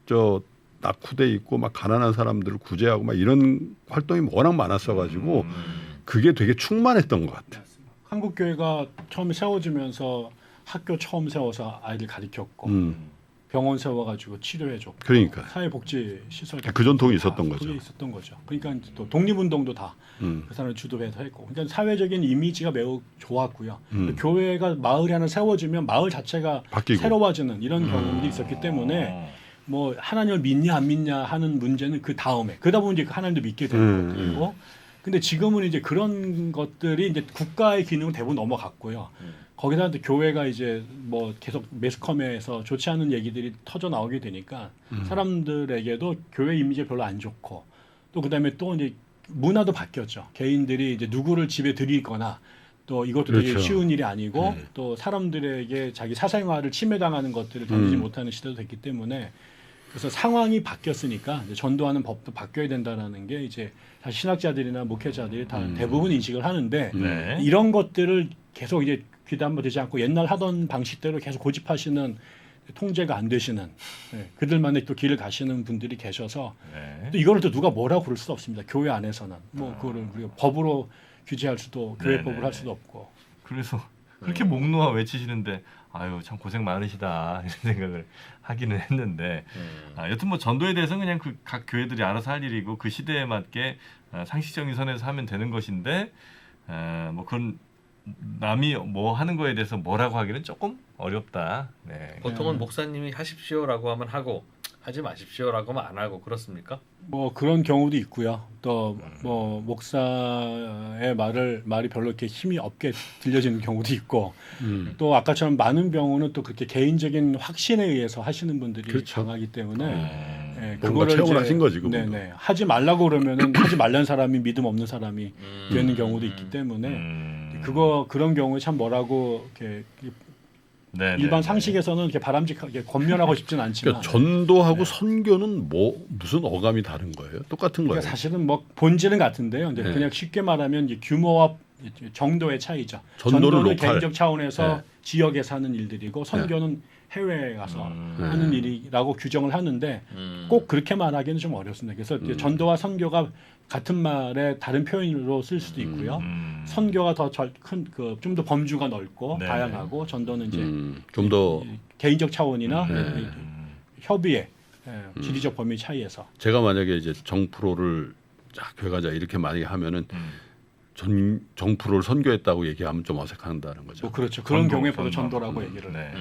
저 낙후돼 있고 막 가난한 사람들을 구제하고 막 이런 활동이 워낙 많았어가지고 그게 되게 충만했던 것 같아요. 한국 교회가 처음에 세워지면서 학교 처음 세워서 아이들 가르쳤고 병원 세워가지고 치료해줬고 그러니까. 사회복지 시설 그 전통이 다 있었던 거죠. 그게 있었던 거죠. 그러니까 이제 또 독립운동도 다 그 사람을 주도해서 했고, 그러니까 사회적인 이미지가 매우 좋았고요. 교회가 마을이 하나 세워지면 마을 자체가 바뀌고. 새로워지는 이런 경험이 있었기 때문에 뭐 하나님을 믿냐 안 믿냐 하는 문제는 그 다음에 그러다 보면 이제 하나님도 믿게 되는 것들이고. 근데 지금은 이제 그런 것들이 이제 국가의 기능은 대부분 넘어갔고요. 거기다 또 교회가 이제 뭐 계속 매스컴에서 좋지 않은 얘기들이 터져 나오게 되니까 사람들에게도 교회 이미지가 별로 안 좋고 또 그다음에 또 이제 문화도 바뀌었죠. 개인들이 이제 누구를 집에 들이거나 또 이것도 되게 그렇죠. 쉬운 일이 아니고 또 사람들에게 자기 사생활을 침해당하는 것들을 견디지 못하는 시대도 됐기 때문에 그래서 상황이 바뀌었으니까 이제 전도하는 법도 바뀌어야 된다라는 게 이제 사실 신학자들이나 목회자들이 다 대부분 인식을 하는데 네. 이런 것들을 계속 이제 귀담아 되지 않고 옛날 하던 방식대로 계속 고집하시는 통제가 안 되시는 그들만의 또 길을 가시는 분들이 계셔서 네. 또 이거를 또 누가 뭐라고 그럴 수도 없습니다. 교회 안에서는 뭐 그거를 우리가 법으로 규제할 수도 교회법을 할 수도 없고. 그래서 그렇게 목 놓아 외치시는데 아유 참 고생 많으시다 이런 생각을 하기는 했는데 여튼 뭐 전도에 대해서는 그냥 그 각 교회들이 알아서 할 일이고 그 시대에 맞게 상식적인 선에서 하면 되는 것인데 뭐 그런 남이 뭐 하는 거에 대해서 뭐라고 하기는 조금 어렵다. 네. 보통은 목사님이 하십시오라고 하면 하고 하지 마십시오라고 하면 안 하고 그렇습니까? 뭐 그런 경우도 있고요. 또 뭐 목사의 말이 별로 이렇게 힘이 없게 들려지는 경우도 있고 또 아까처럼 많은 경우는 또 그렇게 개인적인 확신에 의해서 하시는 분들이 그렇죠. 강하기 때문에 뭔가 체험을 하신 거지, 그분도. 네네 하지 말라고 그러면은 하지 말라는 사람이 믿음 없는 사람이 되는 경우도 있기 때문에 그런 경우에 참 뭐라고 이렇게 네, 일반 네, 상식에서는 이렇게 바람직하게 권면하고 싶진 않지만 그러니까 전도하고 선교는 뭐 무슨 어감이 다른 거예요? 똑같은 거예요. 그러니까 사실은 뭐 본질은 같은데요. 이제 네. 그냥 쉽게 말하면 이제 규모와 정도의 차이죠. 전도는 로컬. 개인적 차원에서 네. 지역에 사는 일들이고 선교는 해외에 가서 하는 일이라고 규정을 하는데 꼭 그렇게 말하기는 좀 어렵습니다. 그래서 이제 전도와 선교가 같은 말에 다른 표현으로 쓸 수도 있고요. 선교가 더 큰 그 좀 더 범주가 넓고 네. 다양하고 전도는 이제 좀 더 개인적 차원이나 네. 협의의 지리적 범위 차이에서 제가 만약에 이제 정프로를 자 교회가자 이렇게 만약에 하면은 정프로를 선교했다고 얘기하면 좀 어색한다는 거죠. 뭐 그렇죠. 그런 전도, 경우에 바로 전도. 전도라고 얘기를 네.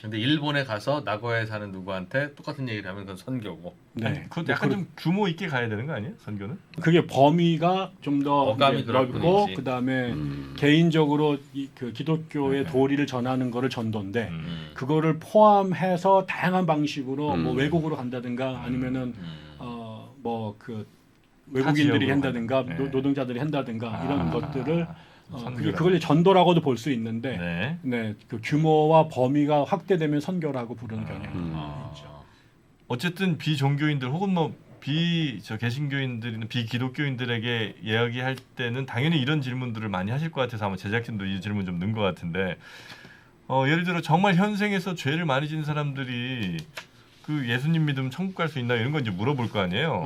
근데 일본에 가서 나고야에 사는 누구한테 똑같은 얘기를 하면 그건 선교고. 네. 그것도 약간 좀 규모 있게 가야 되는 거 아니에요? 선교는? 그게 범위가 좀 더 어감이 그럴 넓고 뿐이지. 그다음에 개인적으로 그 기독교의 네. 도리를 전하는 거를 전도인데 음. 그거를 포함해서 다양한 방식으로 뭐 외국으로 간다든가 아니면은 뭐 그 외국인들이 지역으로 한다든가 네. 노동자들이 한다든가 이런 것들을 선교라고. 그걸 전도라고도 볼 수 있는데 네. 네, 그 규모와 범위가 확대되면 선교라고 부르는 경향이 아. 있죠. 어쨌든 비종교인들 혹은 뭐 개신교인들이나 비기독교인들에게 이야기할 때는 당연히 이런 질문들을 많이 하실 것 같아서 아마 제작진도 이 질문 좀 넣은 것 같은데 예를 들어 정말 현생에서 죄를 많이 진 사람들이 그 예수님 믿으면 천국 갈 수 있나 이런 건 이제 물어볼 거 아니에요.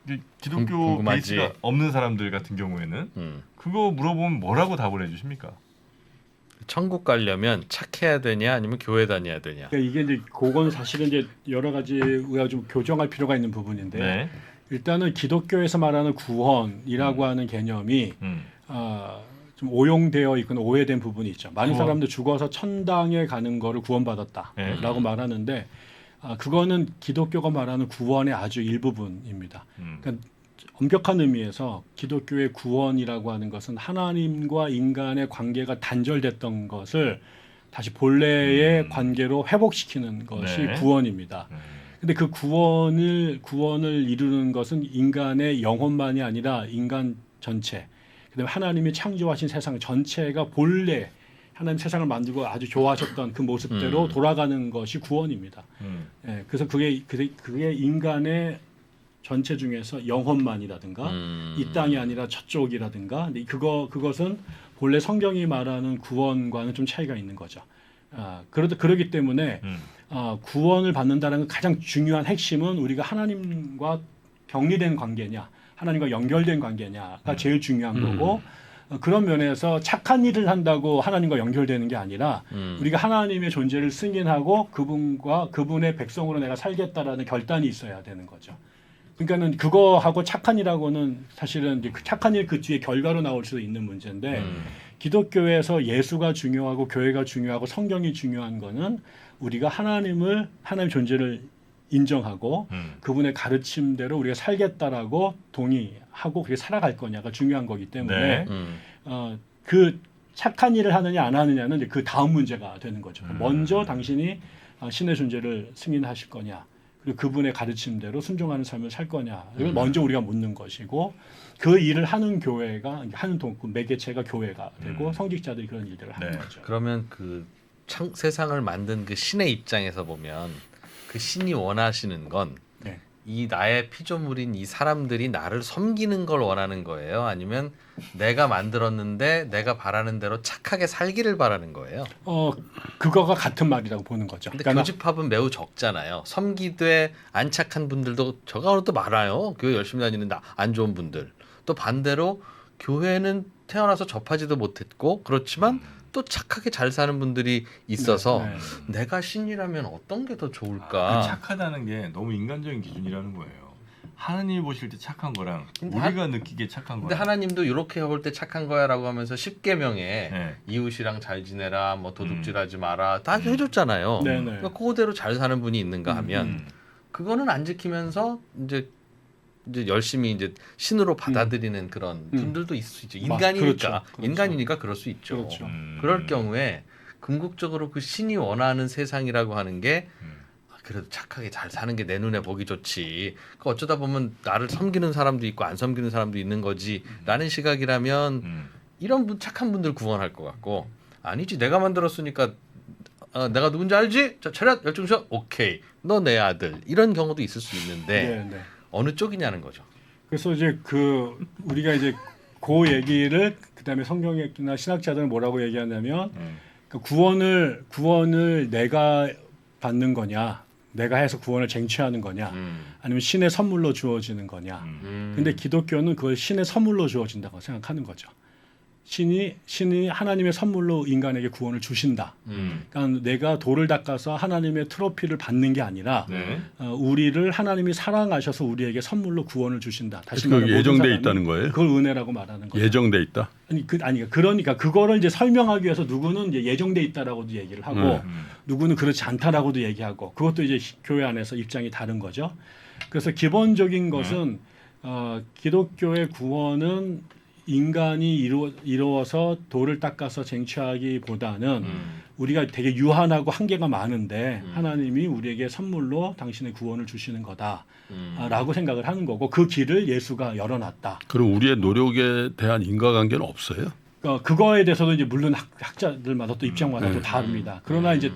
이 기독교 궁금하지. 베이스가 없는 사람들 같은 경우에는 그거 물어보면 뭐라고 답을 해주십니까? 천국 가려면 착해야 되냐 아니면 교회 다녀야 되냐. 그러니까 이게 이제 그건 사실은 이제 여러 가지 우리가 좀 교정할 필요가 있는 부분인데 네. 일단은 기독교에서 말하는 구원이라고 하는 개념이 음. 좀 오용되어 있거나 오해된 부분이 있죠. 많은 구원. 사람들 죽어서 천당에 가는 거를 구원받았다라고 네. 말하는데 그거는 기독교가 말하는 구원의 아주 일부분입니다. 그러니까 엄격한 의미에서 기독교의 구원이라고 하는 것은 하나님과 인간의 관계가 단절됐던 것을 다시 본래의 관계로 회복시키는 것이 네. 구원입니다. 근데 그 구원을 이루는 것은 인간의 영혼만이 아니라 인간 전체, 그다음에 하나님이 창조하신 세상 전체가 본래 하나님 세상을 만들고 아주 좋아하셨던 그 모습대로 돌아가는 것이 구원입니다. 예, 그래서 그게 인간의 전체 중에서 영혼만이라든가 이 땅이 아니라 저쪽이라든가 근데 그것은 본래 성경이 말하는 구원과는 좀 차이가 있는 거죠. 그러기 때문에 구원을 받는다는 가장 중요한 핵심은 우리가 하나님과 격리된 관계냐, 하나님과 연결된 관계냐가 제일 중요한 거고 그런 면에서 착한 일을 한다고 하나님과 연결되는 게 아니라 우리가 하나님의 존재를 승인하고 그분의 백성으로 내가 살겠다라는 결단이 있어야 되는 거죠. 그러니까는 그거하고 착한 일하고는 사실은 이제 그 착한 일 그 뒤에 결과로 나올 수도 있는 문제인데 기독교에서 예수가 중요하고 교회가 중요하고 성경이 중요한 거는 우리가 하나님의 존재를 인정하고 그분의 가르침대로 우리가 살겠다라고 동의하고 그렇게 살아갈 거냐가 중요한 거기 때문에 네. 그 착한 일을 하느냐 안 하느냐는 이제 그 다음 문제가 되는 거죠. 먼저 당신이 신의 존재를 승인하실 거냐 그리고 그분의 가르침대로 순종하는 삶을 살 거냐 이걸 먼저 우리가 묻는 것이고 그 일을 하는 교회가 하는 그 매개체가 교회가 되고 성직자들이 그런 일들을 하는 네. 거죠. 그러면 그 세상을 만든 그 신의 입장에서 보면 그 신이 원하시는 건 이 네. 나의 피조물인 이 사람들이 나를 섬기는 걸 원하는 거예요? 아니면 내가 만들었는데 내가 바라는 대로 착하게 살기를 바라는 거예요? 그거가 같은 말이라고 보는 거죠. 근데 그러니까 교집합은 매우 적잖아요. 섬기되 안 착한 분들도 저가로도 많아요. 교회 열심히 다니는 안 좋은 분들. 또 반대로 교회는 태어나서 접하지도 못했고 그렇지만 또 착하게 잘 사는 분들이 있어서 내가 신이라면 어떤 게 더 좋을까? 착하다는 게 너무 인간적인 기준이라는 거예요. 하나님이 보실 때 착한 거랑 근데 우리가 느끼기에 착한 근데 거랑. 하나님도 이렇게 볼 때 착한 거야라고 하면서 10계명에 네. 이웃이랑 잘 지내라, 뭐 도둑질하지 마라 다 해줬잖아요. 네네. 그러니까 그거대로 잘 사는 분이 있는가 하면 그거는 안 지키면서 이제 열심히 이제 신으로 받아들이는 그런 분들도 있을 수 있죠. 인간이니까 그렇죠. 인간이니까 그럴 수 있죠. 그렇죠. 그럴 경우에 궁극적으로 그 신이 원하는 세상이라고 하는 게 그래도 착하게 잘 사는 게 내 눈에 보기 좋지. 그 어쩌다 보면 나를 섬기는 사람도 있고 안 섬기는 사람도 있는 거지라는 시각이라면 이런 착한 분들 구원할 것 같고 아니지 내가 만들었으니까 내가 누군지 알지? 자, 차렷 열중셔. 오케이. 너 내 아들. 이런 경우도 있을 수 있는데 네. 어느 쪽이냐는 거죠. 그래서 이제 우리가 이제 그 얘기를 그다음에 성경이나 신학자들은 뭐라고 얘기하냐면 그 구원을 내가 받는 거냐, 내가 해서 구원을 쟁취하는 거냐, 아니면 신의 선물로 주어지는 거냐. 근데 기독교는 그걸 신의 선물로 주어진다고 생각하는 거죠. 신이 하나님의 선물로 인간에게 구원을 주신다. 그러니까 내가 돌을 닦아서 하나님의 트로피를 받는 게 아니라 네. 우리를 하나님이 사랑하셔서 우리에게 선물로 구원을 주신다. 다시 그 말하면 예정돼 모든 사람이 있다는 거예요? 그걸 은혜라고 말하는 거죠. 예정돼 있다. 그러니까 그거를 이제 설명하기 위해서 누구는 이제 예정돼 있다라고도 얘기를 하고 누구는 그렇지 않다라고도 얘기하고 그것도 이제 교회 안에서 입장이 다른 거죠. 그래서 기본적인 것은 기독교의 구원은 인간이 이루어서 돌을 닦아서 쟁취하기보다는 우리가 되게 유한하고 한계가 많은데 하나님이 우리에게 선물로 당신의 구원을 주시는 거다라고 생각을 하는 거고 그 길을 예수가 열어놨다. 그럼 우리의 노력에 대한 인과관계는 없어요? 그거에 대해서도 이제 물론 학자들마다 또 입장마다 또 다릅니다. 그러나 이제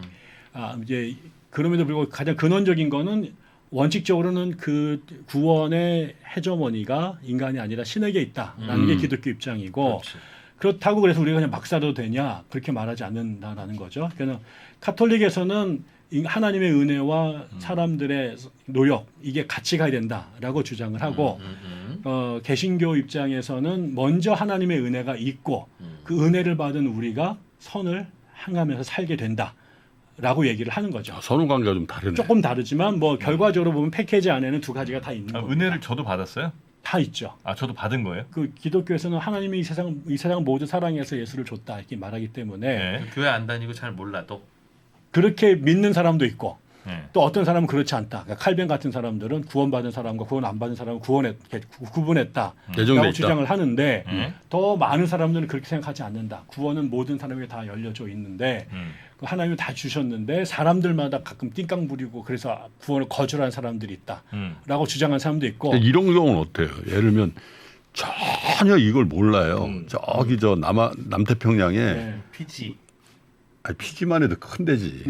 그럼에도 불구하고 가장 근원적인 거는 원칙적으로는 그 구원의 해저머니가 인간이 아니라 신에게 있다라는 게 기독교 입장이고 그렇지. 그렇다고 그래서 우리가 그냥 막 살아도 되냐 그렇게 말하지 않는다라는 거죠. 그냥 카톨릭에서는 하나님의 은혜와 사람들의 노력 이게 같이 가야 된다라고 주장을 하고 개신교 입장에서는 먼저 하나님의 은혜가 있고 그 은혜를 받은 우리가 선을 행하면서 살게 된다. 라고 얘기를 하는 거죠. 선후관계가 좀 다르네. 조금 다르지만 뭐 결과적으로 보면 패키지 안에는 두 가지가 다 있는 거예요. 은혜를 저도 받았어요? 다 있죠. 저도 받은 거예요? 그 기독교에서는 하나님이 이 세상 모두 사랑해서 예수를 줬다 이렇게 말하기 때문에 네. 교회 안 다니고 잘 몰라도 그렇게 믿는 사람도 있고 네. 또 어떤 사람은 그렇지 않다. 그러니까 칼빈 같은 사람들은 구원받은 사람과 구원 안 받은 사람을 구분했다라고 예정돼 있다. 주장을 하는데 네. 더 많은 사람들은 그렇게 생각하지 않는다. 구원은 모든 사람에게 다 열려져 있는데 하나님이 다 주셨는데 사람들마다 가끔 띵깡 부리고 그래서 구원을 거절한 사람들이 있다라고 주장한 사람도 있고 이런 경우는 어때요? 예를 들면 전혀 이걸 몰라요. 저기 저 남태평양에 네. 피지. 피지만 해도 큰 데지.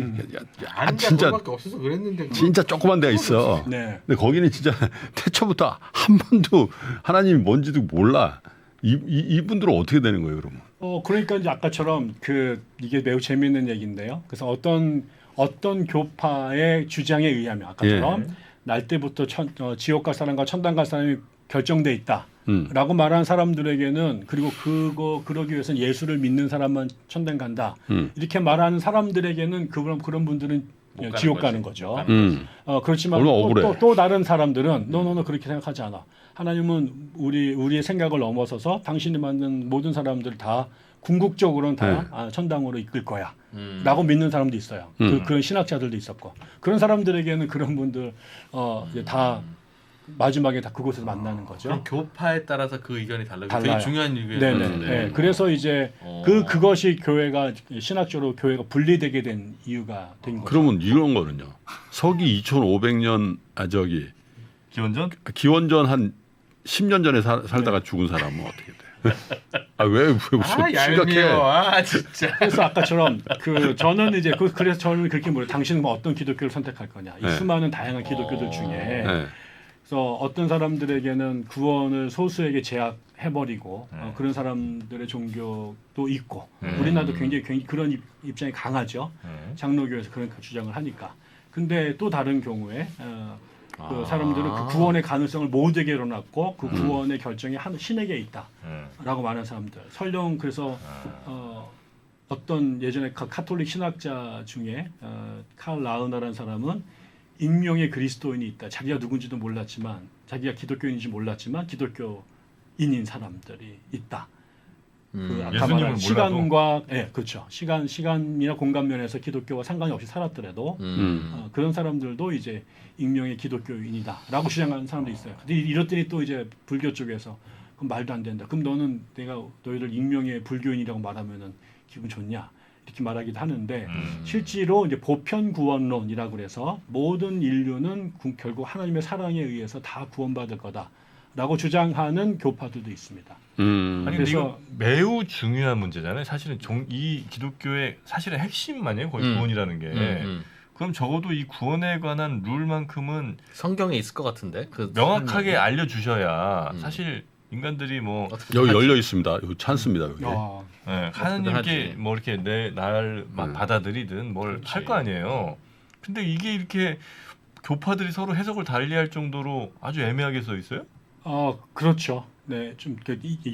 아는 진짜 밖에 없어서 그랬는데 진짜 조그만 데가 있어. 네. 근데 거기는 진짜 태초부터 한 번도 하나님이 뭔지도 몰라. 이분들은 어떻게 되는 거예요, 그러면? 그러니까 이제 아까처럼 이게 매우 재미있는 얘기인데요. 그래서 어떤 교파의 주장에 의하면 아까처럼 날 때부터 지옥 갈 사람과 천당 갈 사람이 결정돼 있다라고 말하는 사람들에게는 그리고 그러기 위해서는 예수를 믿는 사람만 천당 간다 이렇게 말하는 사람들에게는 그런 분들은 지옥 가는 거죠. 그렇지만 얼마나 억울해. 또 다른 사람들은 너는 그렇게 생각하지 않아. 하나님은 우리의 생각을 넘어서서 당신이 만든 모든 사람들 다 궁극적으로는 다 천당으로 이끌 거야. 라고 믿는 사람도 있어요. 그런 신학자들도 있었고. 그런 사람들에게는 그런 분들 이제 다 마지막에 다 그곳에서 만나는 거죠. 그럼 교파에 따라서 그 의견이 달라요. 달라요. 되게 중요한 의견이었는데. 네. 그래서 이제 그것이 교회가 신학적으로 교회가 분리되게 된 이유가 된 거죠. 그러면 이런 거는요. 서기 2500년 기원전 한 10년 전에 살다가 죽은 사람은 어떻게 돼? 왜 심각해? 얄미워. 진짜. 그래서 아까처럼 저는 이제 그래서 저는 그렇게 물어요. 당신은 어떤 기독교를 선택할 거냐? 이 수많은 다양한 기독교들 중에 네. 그래서 어떤 사람들에게는 구원을 소수에게 제약해버리고 그런 사람들의 종교도 있고 우리나라도 굉장히 그런 입장이 강하죠. 장로교에서 그런 주장을 하니까. 근데 또 다른 경우에 그 사람들은 그 구원의 가능성을 모두에게 열어놨고 그 구원의 결정이 신에게 있다라고 말하는 사람들. 설령 그래서 어떤 예전에 카톨릭 신학자 중에 칼 라우너라는 사람은 익명의 그리스도인이 있다. 자기가 누군지도 몰랐지만 자기가 기독교인인지 몰랐지만 기독교인인 사람들이 있다. 아까 말한 시간과 그렇죠. 시간이나 공간 면에서 기독교와 상관이 없이 살았더라도 그런 사람들도 이제 익명의 기독교인이다라고 주장하는 사람도 있어요. 근데 이렇더니 또 이제 불교 쪽에서 그럼 말도 안 된다. 그럼 너희들 익명의 불교인이라고 말하면은 기분 좋냐? 이렇게 말하기도 하는데 실제로 이제 보편 구원론이라고 그래서 모든 인류는 결국 하나님의 사랑에 의해서 다 구원받을 거다. 라고 주장하는 교파들도 있습니다. 아니 근데 그래서- 이거 매우 중요한 문제잖아요. 사실은 이 기독교의 사실은 핵심 아니에요. 거의 구원이라는 게. 그럼 적어도 이 구원에 관한 룰만큼은 성경에 있을 것 같은데 그 명확하게 설명이. 알려주셔야 사실 인간들이 뭐 어떻게 여기 하지? 열려 있습니다. 여기 찬스입니다. 여기. 아, 하느님께 하지. 뭐 이렇게 날 받아들이든 뭘 할 거 아니에요. 근데 이게 이렇게 교파들이 서로 해석을 달리할 정도로 아주 애매하게 써 있어요? 그렇죠. 네, 좀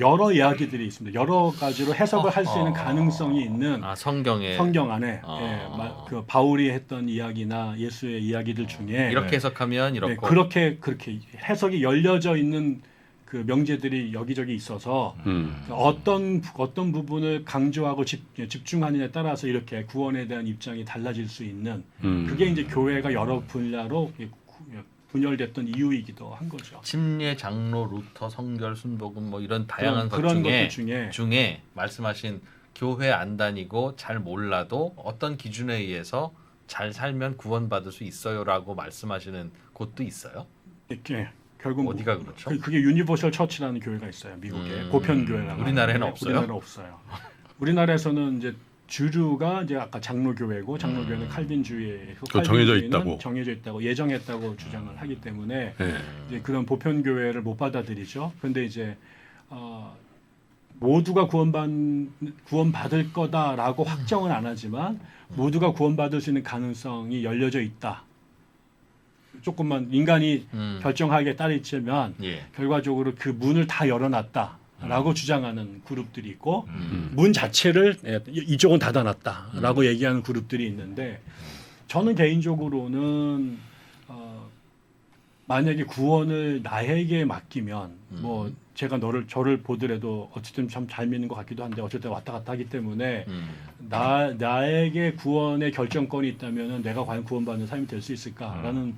여러 이야기들이 있습니다. 여러 가지로 해석을 할 수 있는 가능성이 있는 성경에 성경 안에 아. 그 바울이 했던 이야기나 예수의 이야기들 중에 이렇게 해석하면 이렇고 네, 그렇게 해석이 열려져 있는 그 명제들이 여기저기 있어서 어떤 부분을 강조하고 집중하느냐에 따라서 이렇게 구원에 대한 입장이 달라질 수 있는 그게 이제 교회가 여러 분야로 분열됐던 이유이기도 한 거죠. 침례, 장로, 루터, 성결, 순복음 뭐 이런 다양한 그런 것 것들 중에 말씀하신 교회 안 다니고 잘 몰라도 어떤 기준에 의해서 잘 살면 구원받을 수 있어요라고 말씀하시는 곳도 있어요. 이렇게 결국 어디가 그렇죠? 그게 유니버셜 처치라는 교회가 있어요. 미국에 보편 교회라고. 우리나라에는 하는데 없어요? 우리나라는 없어요. 우리나라에서는 이제 주류가 이제 아까 장로교회고 장로교회는 칼빈주의에 그 정해져 있다고. 정해져 있다고 예정했다고 주장을 하기 때문에 네. 이제 그런 보편 교회를 못 받아들이죠. 그런데 이제 모두가 구원받을 거다라고 확정은 안 하지만 모두가 구원받을 수 있는 가능성이 열려져 있다. 조금만 인간이 결정하기에 따르지만 예. 결과적으로 그 문을 다 열어놨다라고 주장하는 그룹들이 있고 문 자체를 이쪽은 닫아놨다라고 얘기하는 그룹들이 있는데 저는 개인적으로는 만약에 구원을 나에게 맡기면 뭐 제가 저를 보더라도 어쨌든 참 잘 믿는 것 같기도 한데 어쨌든 왔다 갔다 하기 때문에 나에게 구원의 결정권이 있다면 내가 과연 구원받는 삶이 될 수 있을까라는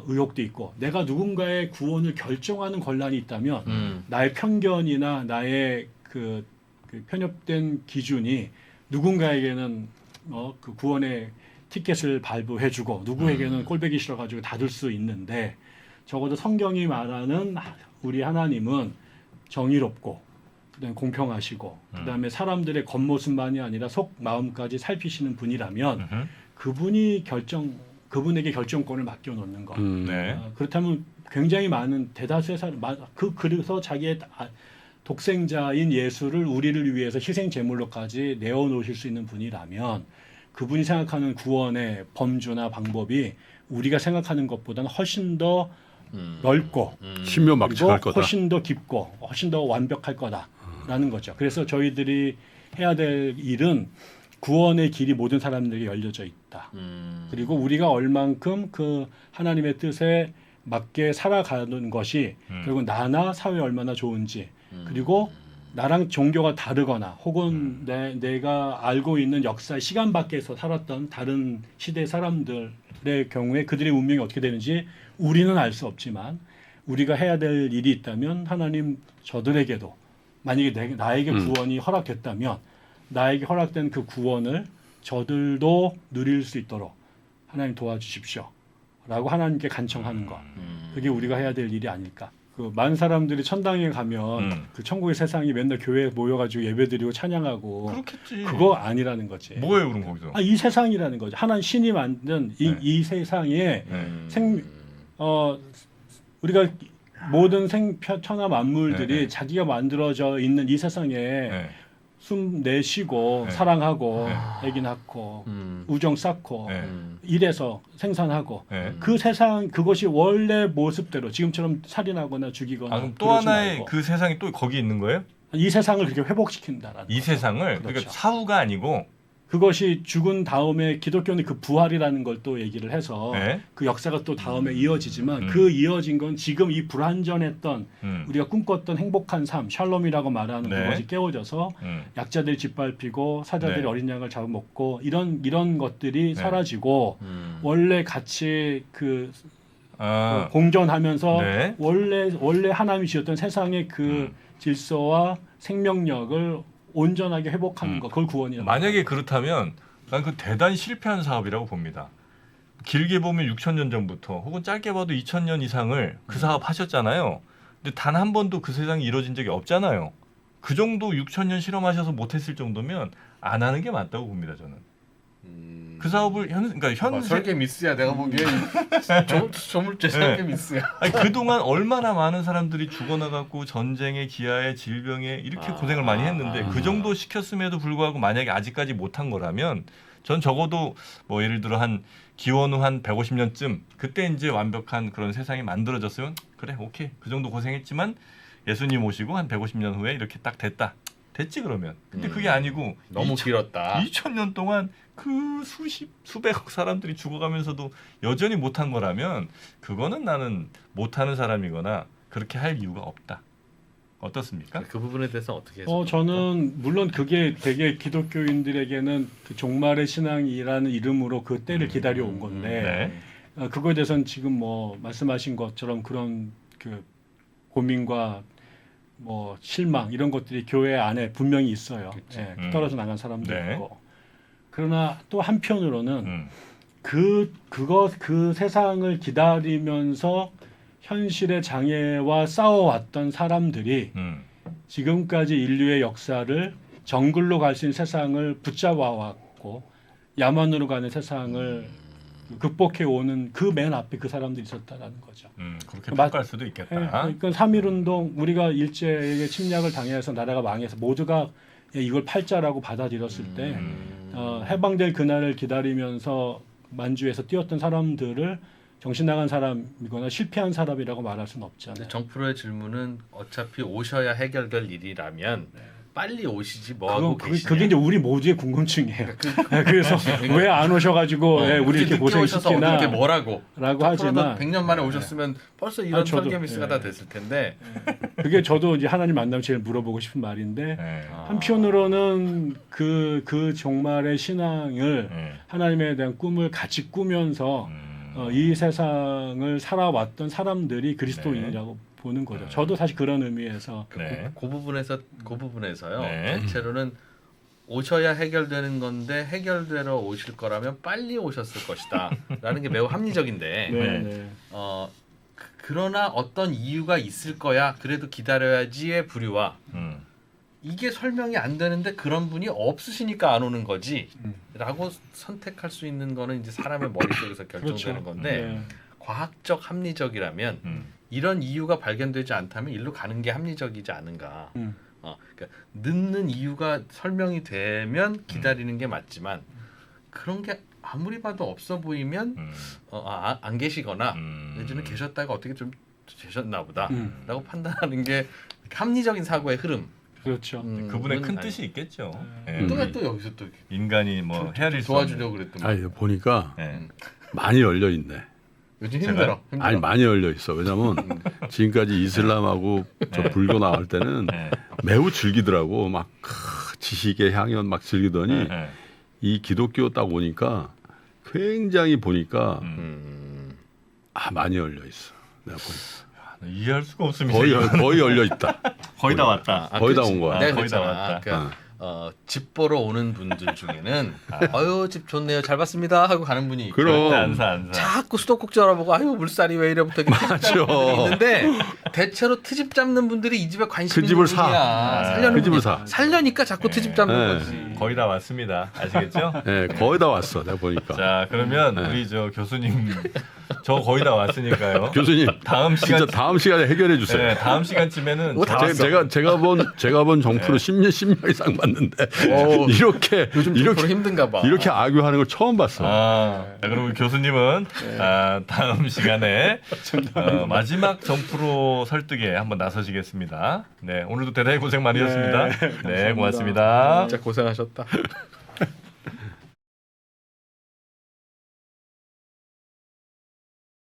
의혹도 있고 내가 누군가의 구원을 결정하는 권한이 있다면 나의 편견이나 나의 그 편협된 기준이 누군가에게는 그 구원의 티켓을 발부해주고 누구에게는 꼴배기 싫어가지고 닫을 수 있는데 적어도 성경이 말하는 우리 하나님은 정의롭고 그다음에 공평하시고 그다음에 사람들의 겉모습만이 아니라 속 마음까지 살피시는 분이라면 그분에게 결정권을 맡겨놓는 것. 네. 그렇다면 굉장히 많은 대다수의 사람 그래서 자기의 독생자인 예수를 우리를 위해서 희생 제물로까지 내어놓으실 수 있는 분이라면 그분이 생각하는 구원의 범주나 방법이 우리가 생각하는 것보다는 훨씬 더 넓고 신묘막측할 그리고 거다. 훨씬 더 깊고 훨씬 더 완벽할 거다라는 거죠. 그래서 저희들이 해야 될 일은 구원의 길이 모든 사람들에게 열려져 있다. 그리고 우리가 얼만큼 그 하나님의 뜻에 맞게 살아가는 것이 결국 나나 사회에 얼마나 좋은지 그리고 나랑 종교가 다르거나 혹은 내가 알고 있는 역사 시간 밖에서 살았던 다른 시대 사람들의 경우에 그들의 운명이 어떻게 되는지 우리는 알 수 없지만 우리가 해야 될 일이 있다면 하나님 저들에게도 만약에 나에게 구원이 허락됐다면 나에게 허락된 그 구원을 저들도 누릴 수 있도록 하나님 도와주십시오 라고 하나님께 간청하는 것 그게 우리가 해야 될 일이 아닐까. 그 많은 사람들이 천당에 가면 그 천국의 세상이 맨날 교회에 모여가지고 예배드리고 찬양하고 그렇겠지. 그거 아니라는 거지. 뭐예요 그럼 거기서? 이 세상이라는 거죠. 하나님 신이 만든 이 세상에 우리가 모든 천하 만물들이 자기가 만들어져 있는 이 세상에 숨 내쉬고 사랑하고 애기 낳고 우정 쌓고 일해서 생산하고 그 세상 그것이 원래 모습대로 지금처럼 살인하거나 죽이거나 그럼 또 그러지 하나의 말고 그 세상이 또 거기 있는 거예요? 이 세상을 그렇게 회복시킨다라는 이 세상을 그렇죠. 그러니까 사후가 아니고 그것이 죽은 다음에 기독교는 그 부활이라는 걸 또 얘기를 해서 그 역사가 또 다음에 이어지지만 그 이어진 건 지금 이 불완전했던 우리가 꿈꿨던 행복한 삶 샬롬이라고 말하는 그것이 깨어져서 약자들이 짓밟히고 사자들이 어린 양을 잡아먹고 이런 것들이 사라지고 원래 같이 공존하면서 원래 하나님이 지었던 세상의 그 질서와 생명력을 온전하게 회복하는 것 그걸 구원이라고. 만약에 그렇다면 난 그 대단히 실패한 사업이라고 봅니다. 길게 보면 6,000년 전부터 혹은 짧게 봐도 2,000년 이상을 그 사업 하셨잖아요. 근데 단 한 번도 그 세상이 이루어진 적이 없잖아요. 그 정도 6,000년 실험하셔서 못했을 정도면 안 하는 게 맞다고 봅니다. 저는. 그 사업을 설계 미스야 내가 보기에 조물주의 설계 미스야. 아니, 그동안 얼마나 많은 사람들이 죽어나가고 전쟁에 기아에 질병에 이렇게 고생을 많이 했는데 그 정도 시켰음에도 불구하고 만약에 아직까지 못한 거라면 전 적어도 뭐 예를 들어 한 기원후 한 150년쯤 그때 이제 완벽한 그런 세상이 만들어졌으면 그래 오케이 그 정도 고생했지만 예수님 오시고 한 150년 후에 이렇게 딱 됐지 그러면. 근데 그게 아니고 너무 길었다. 2000년 동안 그 수백억 사람들이 죽어가면서도 여전히 못한 거라면 그거는 나는 못하는 사람이거나 그렇게 할 이유가 없다. 어떻습니까? 그 부분에 대해서 어떻게 해석합니까? 저는 물론 그게 되게 기독교인들에게는 그 종말의 신앙이라는 이름으로 그 때를 기다려 온 건데 그거에 대해서는 지금 뭐 말씀하신 것처럼 그런 그 고민과 뭐 실망 이런 것들이 교회 안에 분명히 있어요. 예, 떨어져 나간 사람도 있고. 그러나 또 한편으로는 그 세상을 기다리면서 현실의 장애와 싸워왔던 사람들이 지금까지 인류의 역사를 정글로 갈 수 있는 세상을 붙잡아 왔고 야만으로 가는 세상을 극복해 오는 그 맨 앞에 그 사람들이 있었다라는 거죠. 그렇게 평가할 수도 있겠다. 네, 그러니까 3.1운동 우리가 일제에게 침략을 당해서 나라가 망해서 모두가 이걸 팔자라고 받아들였을 때 해방될 그날을 기다리면서 만주에서 뛰었던 사람들을 정신 나간 사람이거나 실패한 사람이라고 말할 수는 없잖아요. 정프로의 질문은 어차피 오셔야 해결될 일이라면 빨리 오시지 뭐 하고 계시냐. 그게 이제 우리 모두의 궁금증이에요. 그래서 왜 안 오셔가지고 우리 이렇게 고생시키나 어떻게 뭐라고 하지만 100년 만에 오셨으면 벌써 이런 설계 미스가 다 됐을 텐데 그게 저도 이제 하나님 만나면 제일 물어보고 싶은 말인데 한편으로는 그 종말의 신앙을 하나님에 대한 꿈을 같이 꾸면서 이 세상을 살아왔던 사람들이 그리스도인이라고 보는 거죠. 저도 사실 그런 의미에서 그 부분에서요. 대체로는 오셔야 해결되는 건데 해결되러 오실 거라면 빨리 오셨을 것이다라는 게 매우 합리적인데 그러나 어떤 이유가 있을 거야. 그래도 기다려야지의 부류와 이게 설명이 안 되는데 그런 분이 없으시니까 안 오는 거지라고 선택할 수 있는 거는 이제 사람의 머릿속에서 결정되는 건데 과학적 합리적이라면 이런 이유가 발견되지 않다면 일로 가는 게 합리적이지 않은가. 그러니까 늦는 이유가 설명이 되면 기다리는 게 맞지만 그런 게 아무리 봐도 없어 보이면 안 계시거나 내지는 계셨다가 어떻게 좀 되셨나 보다라고 판단하는 게 합리적인 사고의 흐름. 그렇죠. 그분의 큰 뜻이 있겠죠. 또 여기서 또 인간이 뭐 헤아릴 수 도와주려고 그랬더니 아니 보니까 많이 열려 있네. 요즘 힘들어. 아니 많이 열려 있어. 왜냐면 지금까지 이슬람하고 저 불교 나갈 때는 매우 즐기더라고. 막 지식의 향연 막 즐기더니 이 기독교 딱 오니까 굉장히 보니까 많이 열려 있어. 내가 보니까. 이해할 수가 없습니다. 거의 열려 있다. 거의 다 왔다. 거의 다 온 거야. 내가 거의 다 그랬잖아. 왔다. 집 보러 오는 분들 중에는 아유 집 좋네요 잘 봤습니다 하고 가는 분이 있고 그럼 안 사. 자꾸 수도꼭지 알아보고 아유 물살이 왜 이래부터 이렇게 트집 잡는 분들이 있는데 대체로 트집 잡는 분들이 이 집에 관심 그 집을 있는 분이야. 살려는 그 집을 분이 사. 살려니까 자꾸 트집 잡는 거지. 거의 다 왔습니다. 아시겠죠? 네, 거의 다 왔어. 내가 보니까. 자 그러면 우리 저 교수님 저 거의 다 왔으니까요. 교수님 다음 시간 진짜 다음 시간에 해결해 주세요. 네, 다음 시간쯤에는 제가 본 정프로 10년 이상 봤는데 이렇게 요즘 이렇게 힘든가 봐. 이렇게 악유하는 걸 처음 봤어. 자, 그럼 교수님은 다음 시간에 마지막 정프로 설득에 한번 나서시겠습니다. 네, 오늘도 대단히 고생 많으셨습니다. 네, 고맙습니다. 진짜 고생하셨다.